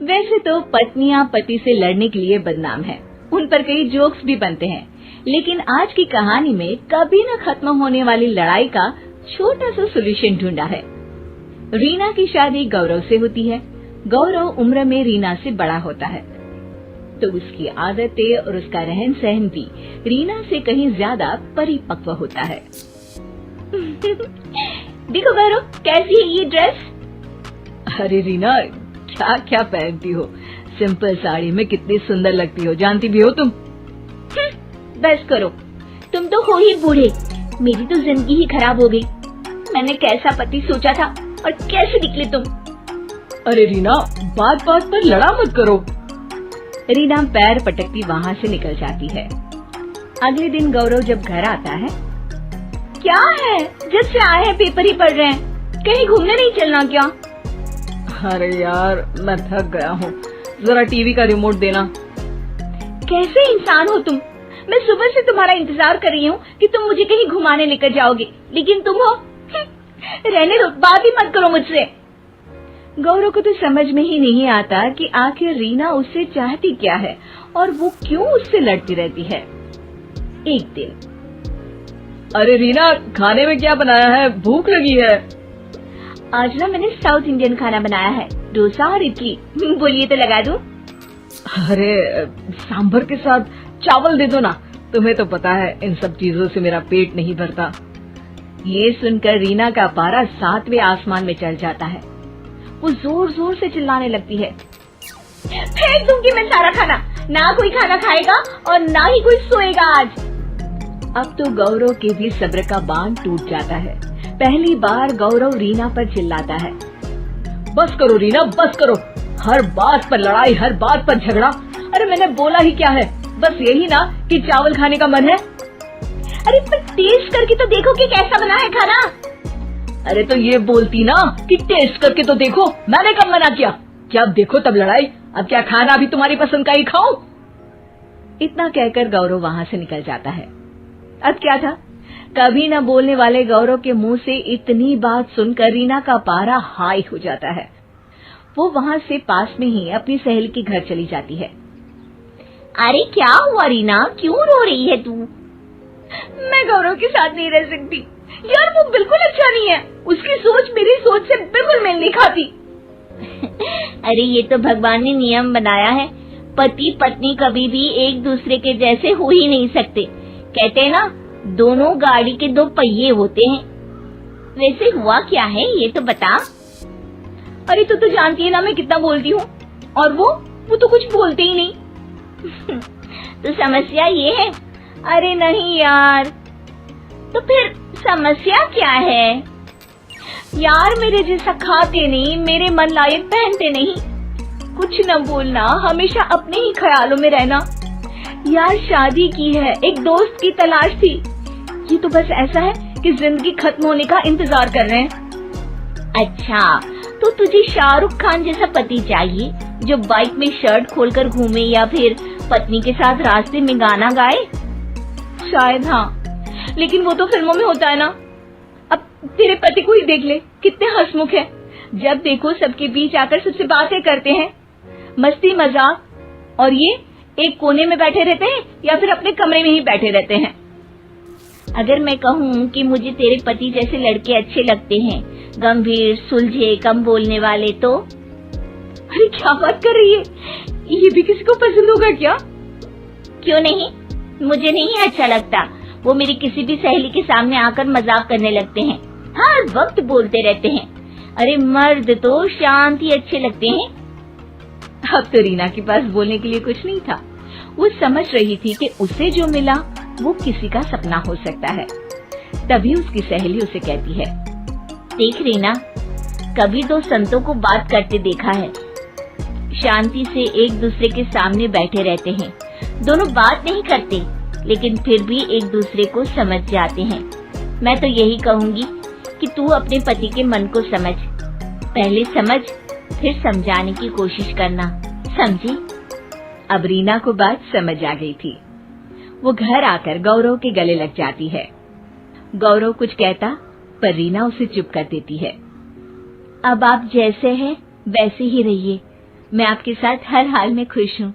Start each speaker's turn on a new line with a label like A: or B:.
A: वैसे तो पत्नियां पति से लड़ने के लिए बदनाम हैं। उन पर कई जोक्स भी बनते हैं, लेकिन आज की कहानी में कभी न खत्म होने वाली लड़ाई का छोटा सा सोल्यूशन ढूंढा है। रीना की शादी गौरव से होती है। गौरव उम्र में रीना से बड़ा होता है, तो उसकी आदतें और उसका रहन सहन भी रीना से कहीं ज्यादा परिपक्व होता है। देखो गौरव, कैसी है ये ड्रेस?
B: अरे रीना, क्या क्या पहनती हो? सिंपल साड़ी में कितनी सुंदर लगती हो, जानती भी हो तुम।
A: बस करो, तुम तो हो ही बूढ़े, मेरी तो जिंदगी ही खराब हो गई। मैंने कैसा पति सोचा था और कैसे निकले तुम।
B: अरे रीना, बात बात पर लड़ा मत करो।
A: रीना पैर पटकती वहाँ से निकल जाती है। अगले दिन गौरव जब घर आता है, क्या है, जब से आए हैं पेपर ही पढ़ रहे हैं, कहीं घूमने नहीं चलना क्या?
B: अरे यार, मैं थक गया हूँ, जरा टीवी का रिमोट देना।
A: कैसे इंसान हो तुम? मैं सुबह से तुम्हारा इंतजार कर रही हूँ कि तुम मुझे कहीं घुमाने लेकर जाओगे, लेकिन तुम हो। रहने दो, बात ही मत करो मुझसे। गौरव को तो समझ में ही नहीं आता कि आखिर रीना उससे चाहती क्या है और वो क्यों उससे लड़ती रहती है। एक दिन,
B: अरे रीना, खाने में क्या बनाया है? भूख लगी है।
A: आज ना मैंने साउथ इंडियन खाना बनाया है, डोसा और इडली। बोलिए तो लगा दूं?
B: अरे सांभर के साथ चावल दे दो ना, तुम्हें तो पता है इन सब चीजों से मेरा पेट नहीं भरता।
A: ये सुनकर रीना का पारा 7वें आसमान में चढ़ जाता है। वो जोर जोर से चिल्लाने लगती है, फेंक दूंगी मैं सारा खाना, ना कोई खाना खाएगा और ना ही कोई सोएगा आज। अब तो गौरव के भी सब्र का बांध टूट जाता है। पहली बार गौरव रीना पर चिल्लाता है,
B: बस करो रीना, बस करो, हर बात पर लड़ाई, हर बात पर झगड़ा। अरे मैंने बोला ही क्या है, बस यही ना कि चावल खाने का मन है।
A: अरे पर टेस्ट करके तो देखो कि कैसा बना है खाना।
B: अरे तो ये बोलती ना कि टेस्ट करके तो देखो, मैंने कब मना किया? क्या अब देखो तब लड़ाई, अब क्या खाना भी तुम्हारी पसंद का ही खाऊं?
A: इतना कहकर गौरव वहाँ से निकल जाता है। अब क्या था, कभी न बोलने वाले गौरव के मुंह से इतनी बात सुनकर रीना का पारा हाई हो जाता है। वो वहाँ से पास में ही अपनी सहेली के घर चली जाती है। अरे क्या हुआ रीना, क्यों रो रही है तू? मैं गौरव के साथ नहीं रह सकती यार, वो बिल्कुल अच्छा नहीं है, उसकी सोच मेरी सोच से बिल्कुल मेल नहीं खाती। अरे ये तो भगवान ने नियम बनाया है, पति पत्नी कभी भी एक दूसरे के जैसे हो ही नहीं सकते। कहते हैं ना, दोनों गाड़ी के दो पहिए होते हैं। वैसे हुआ क्या है ये तो बता। अरे तू तो जानती है ना मैं कितना बोलती हूँ, और वो तो कुछ बोलते ही नहीं। तो समस्या ये है? अरे नहीं यार, तो फिर समस्या क्या है? यार मेरे जैसा खाते नहीं, मेरे मन लायक पहनते नहीं, कुछ न बोलना, हमेशा अपने ही ख्यालों में रहना। यार शादी की है, एक दोस्त की तलाश थी, ये तो बस ऐसा है कि जिंदगी खत्म होने का इंतजार कर रहे हैं। अच्छा, तो तुझे शाहरुख खान जैसा पति चाहिए जो बाइक में शर्ट खोलकर घूमे या फिर पत्नी के साथ रास्ते में गाना गाए? शायद हाँ, लेकिन वो तो फिल्मों में होता है ना। अब तेरे पति को ही देख ले, कितने हंसमुख है, जब देखो सबके बीच आकर सबसे बातें करते हैं, मस्ती मजाक, और ये एक कोने में बैठे रहते हैं या फिर अपने कमरे में ही बैठे रहते हैं। अगर मैं कहूँ कि मुझे तेरे पति जैसे लड़के अच्छे लगते हैं, गंभीर, सुलझे, कम बोलने वाले, तो? अरे क्या बात कर रही है, ये भी किसी को पसंद होगा क्या? क्यों नहीं, मुझे नहीं अच्छा लगता। वो मेरी किसी भी सहेली के सामने आकर मजाक करने लगते हैं, हर वक्त बोलते रहते हैं। अरे मर्द तो शांत ही अच्छे लगते हैं। अब तो रीना के पास बोलने के लिए कुछ नहीं था। वो समझ रही थी कि उसे जो मिला वो किसी का सपना हो सकता है। तभी उसकी सहेली उसे कहती है, देख रीना, कभी दो संतों को बात करते देखा है, शांति से एक दूसरे के सामने बैठे रहते हैं, दोनों बात नहीं करते लेकिन फिर भी एक दूसरे को समझ जाते हैं। मैं तो यही कहूँगी कि तू अपने पति के मन को समझ, पहले समझ फिर समझाने की कोशिश करना, समझी? अब रीना को बात समझ आ गई थी। वो घर आकर गौरव के गले लग जाती है। गौरव कुछ कहता पर रीना उसे चुप कर देती है। अब आप जैसे हैं वैसे ही रहिए, मैं आपके साथ हर हाल में खुश हूँ।